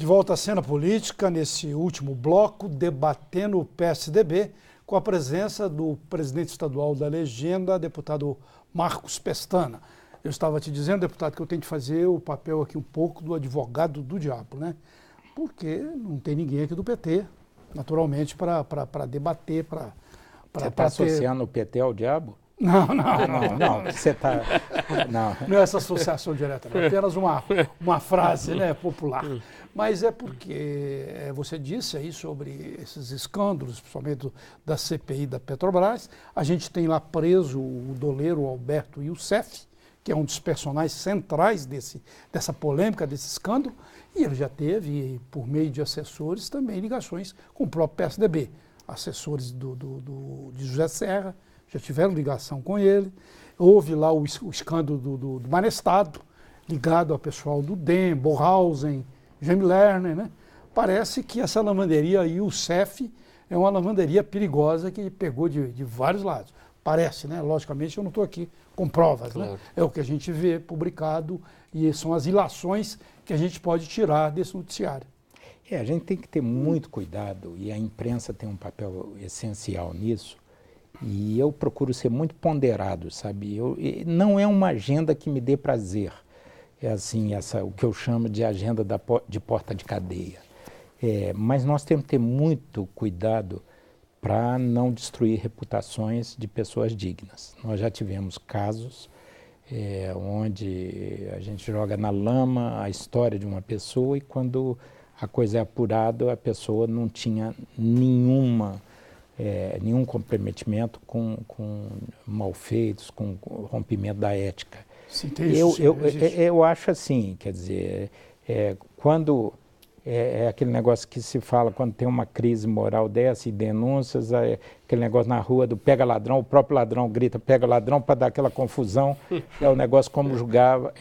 De volta à cena política, nesse último bloco, debatendo o PSDB, com a presença do presidente estadual da legenda, deputado Marcos Pestana. Eu estava te dizendo, deputado, que eu tenho que fazer o papel aqui um pouco do advogado do diabo, né? Porque não tem ninguém aqui do PT, naturalmente, para debater, para... Você está associando o PT ao diabo? Não. Você está... Não é essa associação direta, não. É apenas uma frase, né, popular. Mas é porque você disse aí sobre esses escândalos, principalmente da CPI da Petrobras. A gente tem lá preso o doleiro Alberto Youssef, que é um dos personagens centrais dessa polêmica, desse escândalo, e ele já teve, por meio de assessores, também ligações com o próprio PSDB. Assessores de José Serra já tiveram ligação com ele. Houve lá o escândalo do Banestado, ligado ao pessoal do DEM, Borhausen, Jaime Lerner, né? Parece que essa lavanderia Youssef é uma lavanderia perigosa que pegou de vários lados. Parece, né? Logicamente eu não estou aqui com provas, claro, né? É o que a gente vê publicado e são as ilações que a gente pode tirar desse noticiário. A gente tem que ter muito cuidado e a imprensa tem um papel essencial nisso. E eu procuro ser muito ponderado, sabe? Não é uma agenda que me dê prazer. É assim, o que eu chamo de agenda de porta de cadeia. Mas nós temos que ter muito cuidado para não destruir reputações de pessoas dignas. Nós já tivemos casos onde a gente joga na lama a história de uma pessoa e quando a coisa é apurada, a pessoa não tinha nenhum comprometimento com malfeitos, com rompimento da ética. Sim, eu acho assim, quer dizer, quando aquele negócio que se fala quando tem uma crise moral dessa e denúncias, aquele negócio na rua do pega ladrão, o próprio ladrão grita pega ladrão para dar aquela confusão, é um negócio como jogar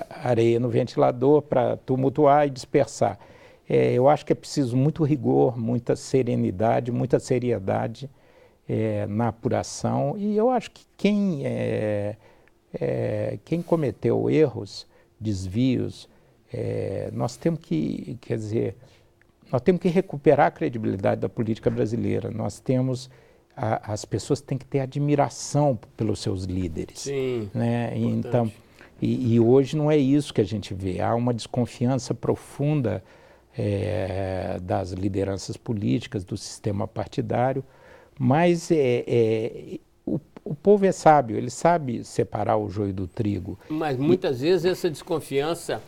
areia no ventilador para tumultuar e dispersar. Eu acho que é preciso muito rigor, muita serenidade, muita seriedade na apuração. E eu acho que quem cometeu erros, desvios, nós temos que, nós temos que recuperar a credibilidade da política brasileira. As pessoas têm que ter admiração pelos seus líderes. Sim, né? Então, e hoje não é isso que a gente vê. Há uma desconfiança profunda das lideranças políticas, do sistema partidário, mas o povo é sábio, ele sabe separar o joio do trigo. Mas muitas vezes essa desconfiança,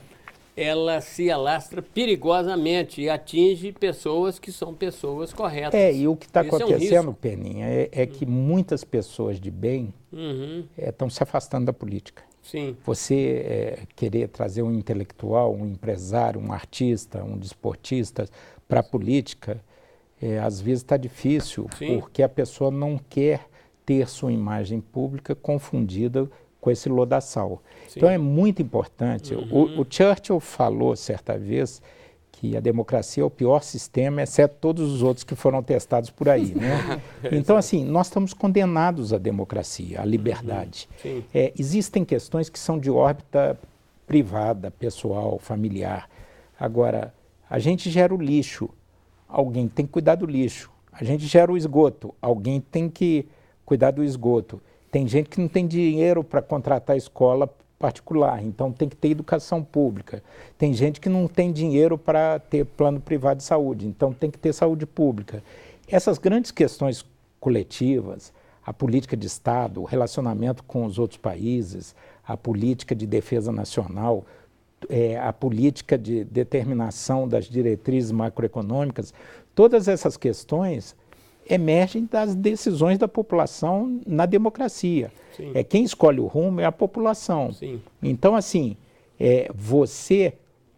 ela se alastra perigosamente e atinge pessoas que são pessoas corretas. E o que está acontecendo, Peninha, é que muitas pessoas de bem estão se afastando da política. Sim. Você querer trazer um intelectual, um empresário, um artista, um desportista para a política, às vezes está difícil, sim, porque a pessoa não quer ter sua imagem pública confundida com esse lodaçal. Sim. Então é muito importante. O Churchill falou certa vez que a democracia é o pior sistema, exceto todos os outros que foram testados por aí, né? Então, assim, nós estamos condenados à democracia, à liberdade. Existem questões que são de órbita privada, pessoal, familiar. Agora, a gente gera o lixo, alguém tem que cuidar do lixo. A gente gera o esgoto, alguém tem que cuidar do esgoto. Tem gente que não tem dinheiro para contratar escola particular, então tem que ter educação pública. Tem gente que não tem dinheiro para ter plano privado de saúde, então tem que ter saúde pública. Essas grandes questões coletivas, a política de Estado, o relacionamento com os outros países, a política de defesa nacional, a política de determinação das diretrizes macroeconômicas, todas essas questões emergem das decisões da população na democracia. Sim. Quem escolhe o rumo é a população. Sim. Então, assim,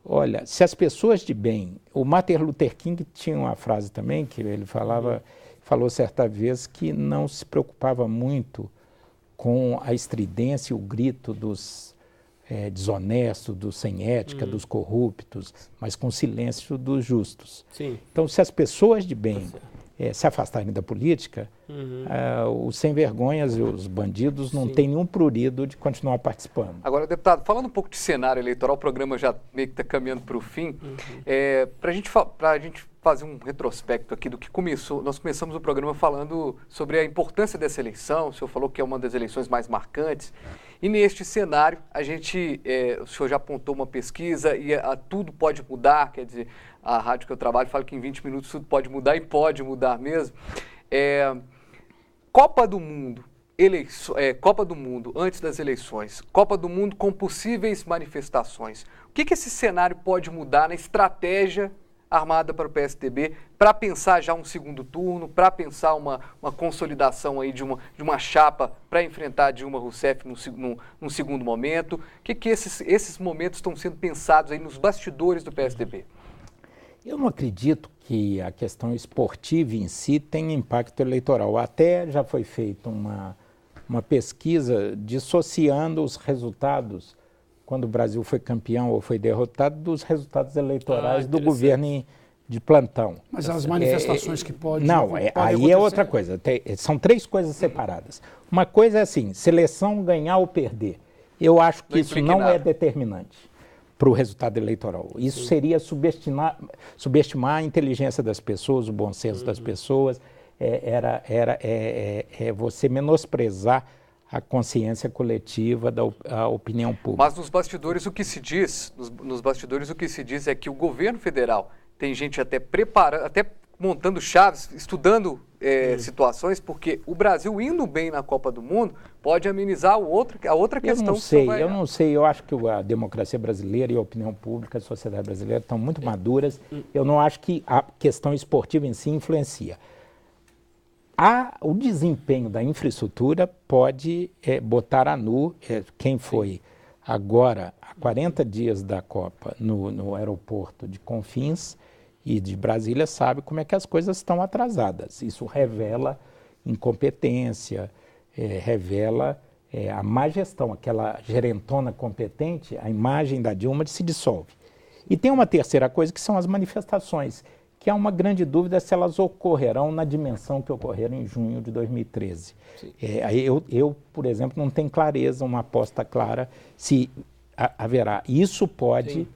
olha, se as pessoas de bem... O Martin Luther King tinha uma frase também, que ele falou certa vez que não se preocupava muito com a estridência e o grito dos desonestos, dos sem ética, dos corruptos, mas com o silêncio dos justos. Sim. Então, se as pessoas de bem se afastarem da política, os sem-vergonhas e os bandidos não têm nenhum prurido de continuar participando. Agora, deputado, falando um pouco de cenário eleitoral, o programa já meio que está caminhando para o fim, para a gente fazer um retrospecto aqui do que começou, nós começamos o programa falando sobre a importância dessa eleição, o senhor falou que é uma das eleições mais marcantes, e neste cenário, o senhor já apontou uma pesquisa e tudo pode mudar, quer dizer, a rádio que eu trabalho fala que em 20 minutos tudo pode mudar e pode mudar mesmo. Copa do Mundo, Copa do Mundo antes das eleições, Copa do Mundo com possíveis manifestações. O que esse cenário pode mudar na estratégia armada para o PSDB, para pensar já um segundo turno, para pensar uma consolidação aí de uma chapa para enfrentar Dilma Rousseff num segundo momento? O que esses momentos estão sendo pensados aí nos bastidores do PSDB? Eu não acredito que a questão esportiva em si tenha impacto eleitoral. Até já foi feita uma pesquisa dissociando os resultados, quando o Brasil foi campeão ou foi derrotado, dos resultados eleitorais do governo de plantão. Mas as manifestações que podem aí acontecer. É outra coisa. São 3 coisas separadas. Uma coisa é assim, seleção ganhar ou perder. Eu acho que isso não é determinante para o resultado eleitoral. Isso seria subestimar a inteligência das pessoas, o bom senso das pessoas, você menosprezar a consciência coletiva da opinião pública. Mas nos bastidores o que se diz, é que o governo federal tem gente até preparando, até montando chaves, estudando situações, porque o Brasil indo bem na Copa do Mundo pode amenizar a outra questão. Eu não sei, eu acho que a democracia brasileira e a opinião pública, a sociedade brasileira estão muito maduras. Eu não acho que a questão esportiva em si influencia. O desempenho da infraestrutura pode botar a nu quem foi agora, há 40 dias da Copa, no aeroporto de Confins e de Brasília, sabe como é que as coisas estão atrasadas. Isso revela incompetência, revela a má gestão, aquela gerentona competente, a imagem da Dilma se dissolve. E tem uma terceira coisa, que são as manifestações, que há uma grande dúvida se elas ocorrerão na dimensão que ocorreram em junho de 2013. Eu, por exemplo, não tenho clareza, uma aposta clara, se haverá. Isso pode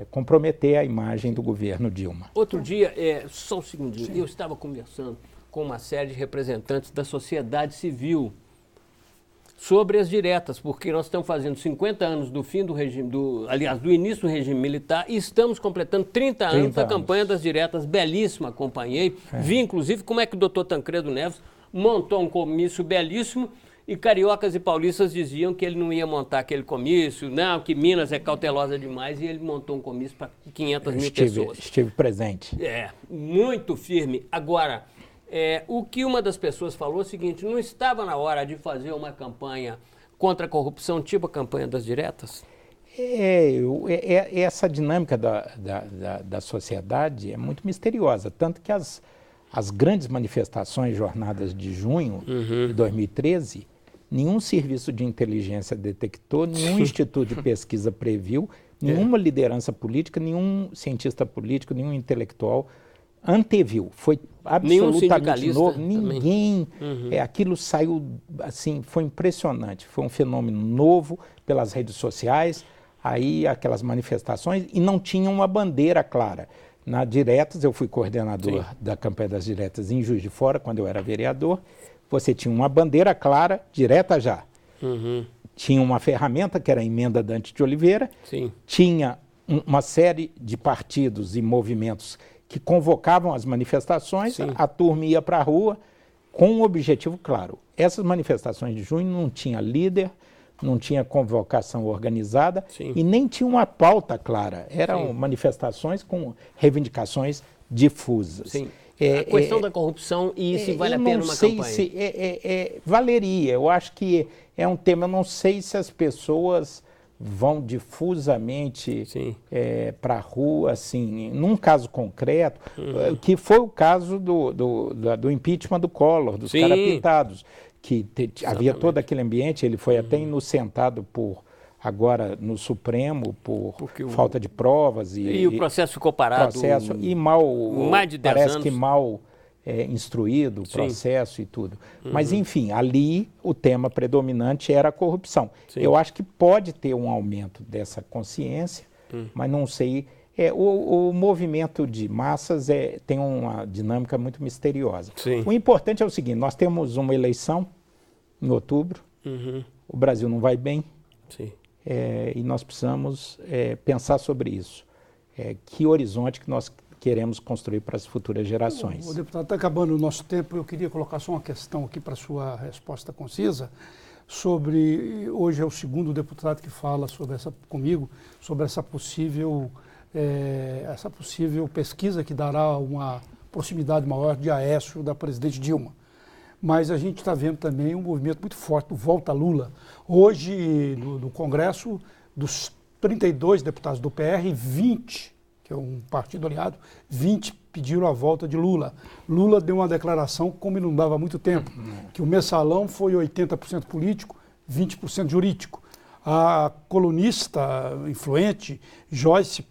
comprometer a imagem do governo Dilma. Outro dia, só um segundinho, eu estava conversando com uma série de representantes da sociedade civil sobre as diretas, porque nós estamos fazendo 50 anos do fim do regime, do início do regime militar, e estamos completando 30 anos da campanha das diretas. Belíssima, acompanhei. Vi, inclusive, como é que o doutor Tancredo Neves montou um comício belíssimo, e cariocas e paulistas diziam que ele não ia montar aquele comício, não, que Minas é cautelosa demais, e ele montou um comício para 500 mil pessoas. Estive presente. Muito firme. Agora, o que uma das pessoas falou é o seguinte: não estava na hora de fazer uma campanha contra a corrupção, tipo a campanha das diretas? Essa dinâmica da sociedade é muito misteriosa, tanto que as grandes manifestações, jornadas de junho de 2013, nenhum serviço de inteligência detectou, nenhum instituto de pesquisa previu, nenhuma liderança política, nenhum cientista político, nenhum intelectual anteviu. Foi absolutamente novo. Ninguém. Aquilo saiu assim, foi impressionante. Foi um fenômeno novo pelas redes sociais, aí aquelas manifestações, e não tinha uma bandeira clara. Na Diretas, eu fui coordenador da campanha das Diretas em Juiz de Fora, quando eu era vereador. Você tinha uma bandeira clara, direta já. Tinha uma ferramenta, que era a emenda Dante de Oliveira. Tinha uma série de partidos e movimentos que convocavam as manifestações, a turma ia para a rua com um objetivo claro. Essas manifestações de junho não tinha líder, não tinha convocação organizada e nem tinha uma pauta clara. Eram manifestações com reivindicações difusas. A questão da corrupção e se vale a pena uma campanha. Valeria. Eu acho que é um tema, eu não sei se as pessoas vão difusamente para a rua, assim, num caso concreto, que foi o caso do impeachment do Collor, dos caras pintados, que havia todo aquele ambiente, ele foi até inocentado por agora no Supremo por falta de provas. E o processo ficou parado. E mal, mais de 10 parece anos. que mal instruído o processo e tudo. Mas, enfim, ali o tema predominante era a corrupção. Sim. Eu acho que pode ter um aumento dessa consciência, mas não sei... O movimento de massas tem uma dinâmica muito misteriosa. Sim. O importante é o seguinte, nós temos uma eleição em outubro, o Brasil não vai bem, Sim. E nós precisamos pensar sobre isso. Que horizonte que nós queremos construir para as futuras gerações. O deputado, está acabando o nosso tempo, eu queria colocar só uma questão aqui para a sua resposta concisa, hoje é o segundo deputado que fala comigo sobre essa possível pesquisa que dará uma proximidade maior de Aécio da presidente Dilma. Mas a gente está vendo também um movimento muito forte do Volta Lula. Hoje, no Congresso, dos 32 deputados do PR, 20, que é um partido aliado, 20 pediram a volta de Lula. Lula deu uma declaração, como ele não dava há muito tempo, que o mensalão foi 80% político, 20% jurídico. A colunista influente Joyce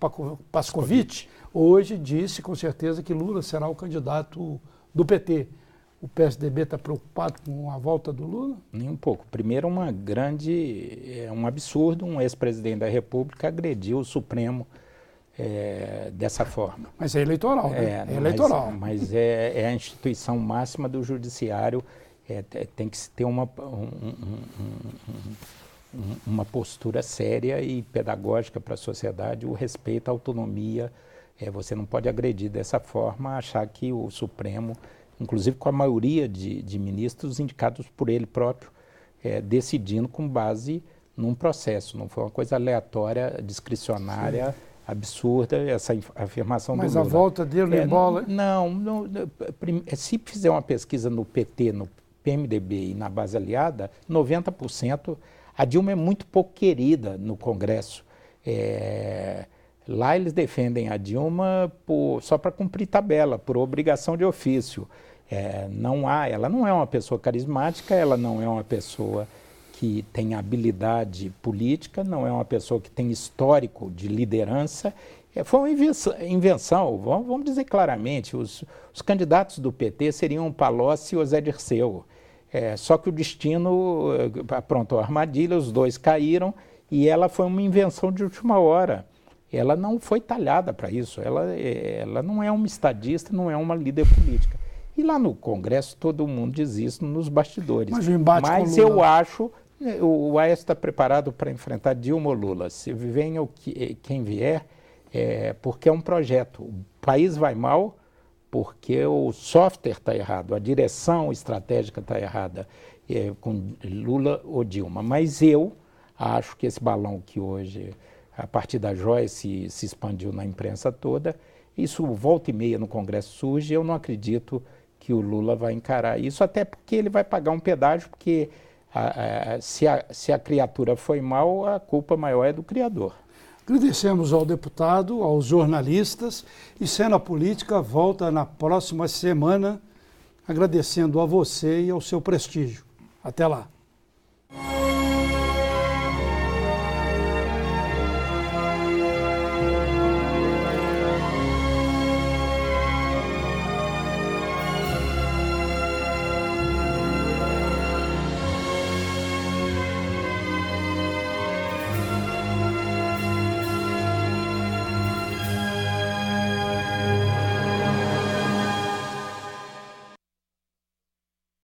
Pascovitch hoje disse com certeza que Lula será o candidato do PT. O PSDB está preocupado com a volta do Lula? Nem um pouco. Primeiro, um absurdo um ex-presidente da República agredir o Supremo dessa forma. Mas é eleitoral, né? É eleitoral. Mas é a instituição máxima do judiciário, tem que se ter uma postura séria e pedagógica para a sociedade, o respeito à autonomia. Você não pode agredir dessa forma, achar que o Supremo, inclusive com a maioria de ministros indicados por ele próprio, decidindo com base num processo. Não foi uma coisa aleatória, discricionária, sim, absurda, essa afirmação do Lula. Mas a volta dele em bola... Não, se fizer uma pesquisa no PT, no PMDB e na base aliada, 90%, a Dilma é muito pouco querida no Congresso. Lá eles defendem a Dilma só para cumprir tabela, por obrigação de ofício. Ela não é uma pessoa carismática, ela não é uma pessoa que tem habilidade política, não é uma pessoa que tem histórico de liderança. Foi uma invenção, vamos dizer claramente, os candidatos do PT seriam Palocci ou Zé Dirceu. Só que o destino aprontou a armadilha, os dois caíram e ela foi uma invenção de última hora. Ela não foi talhada para isso, ela não é uma estadista, não é uma líder política. E lá no Congresso todo mundo diz isso nos bastidores. Mas eu acho, o Aécio está preparado para enfrentar Dilma ou Lula. Se venha quem vier, porque é um projeto. O país vai mal porque o software está errado, a direção estratégica está errada com Lula ou Dilma. Mas eu acho que esse balão que hoje, a partir da Joyce, se expandiu na imprensa toda, isso volta e meia no Congresso surge, eu não acredito que o Lula vai encarar isso, até porque ele vai pagar um pedágio, porque se a criatura foi mal, a culpa maior é do criador. Agradecemos ao deputado, aos jornalistas, e Cena Política volta na próxima semana, agradecendo a você e ao seu prestígio. Até lá.